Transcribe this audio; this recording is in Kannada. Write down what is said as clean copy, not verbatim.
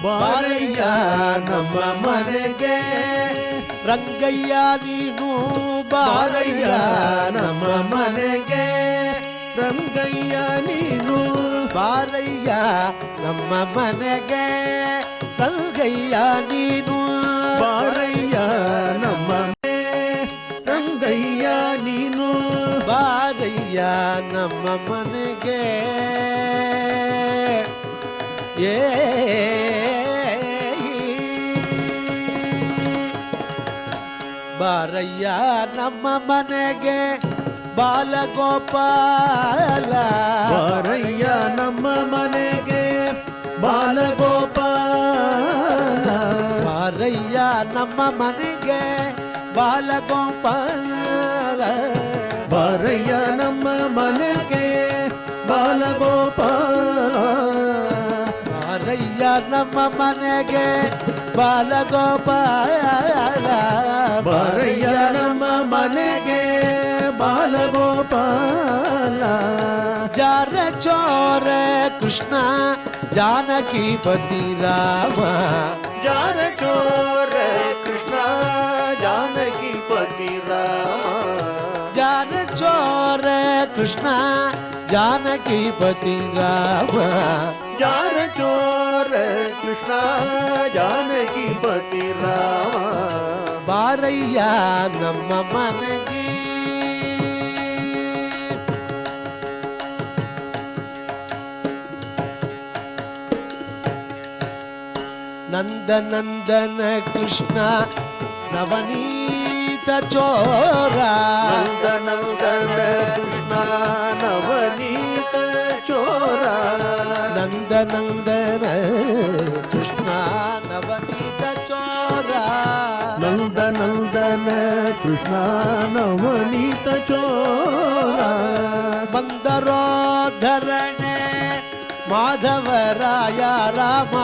ಬಾರಯ್ಯ ನಮ್ಮ ಮನೆಗೆ ರಂಗಯ್ಯ ನೀನು ಬಾರಯ್ಯ ನಮ್ಮ ಮನೆಗೆ ರಂಗಯ್ಯ ನೀನು ಬಾರಯ್ಯ ನಮ್ಮ ಮನೆಗೆ ರಂಗಯ್ಯ ನೀನು ಬಾರಯ್ಯ ನಮ್ಮ ರಂಗಯ್ಯ ನೀನು ಬಾರಯ್ಯ ನಮ್ಮ ಮನೆಗೆ ಬಾರಯ್ಯ ನಮ್ಮ ಮನೆಗೆ ಬಾಲಗೋಪಾಲ ಬಾರಯ್ಯ ನಮ್ಮ ಮನೆಗೆ ಬಾಲಗೋಪಾಲ ಬಾರಯ್ಯ ನಮ್ಮ ಮನೆಗೆ ಬಾಲಗೋಪಾಲ ಬಾರಯ್ಯ ನಮ್ಮ ಮನೆಗೆ ಬಾಲಗೋಪಾಲ ಬಾರಯ್ಯ ನಮ್ಮ ಮನೆಗೆ ಬಾಲಗೋಪಾಲ ಬಾರಯ್ಯ ನಮ್ಮ ಮನೆಗೆ ಬಾಲಗೋಪಾಲ ಜಾರ ಚೋರ ಕೃಷ್ಣ ಜಾನಕಿ ಪತಿ ರಾಮ ಜಾರ ಚೋರ ಕೃಷ್ಣ ಜಾನಕಿ ಪತಿ ರಾಮ ಜಾರ ಚೋರ ಕೃಷ್ಣ ಜಾನಕಿ ಪತಿ ರಾಮ ಜಾರ ಚೋರ ಕೃಷ್ಣ ಜಾನಕಿ ಪತಿ ರಾಮ ಬಾರಯ್ಯ ನಮ್ಮ ಮನೆಗೆ ನಂದನಂದನ ಕೃಷ್ಣ ನವನೀತ ಚೋರ ನಂದನಂದನ ಕೃಷ್ಣ ನವನೀತ ಚೋರ ನಂದನಂದನ ಕೃಷ್ಣ ನವನೀತ ಚೋರ ನಂದನಂದನ ಕೃಷ್ಣ ನವನೀತ ಚೋರ ಬಂದರೋ ಧರಣೆ ಮಾಧವರಾಯ ರಾಮ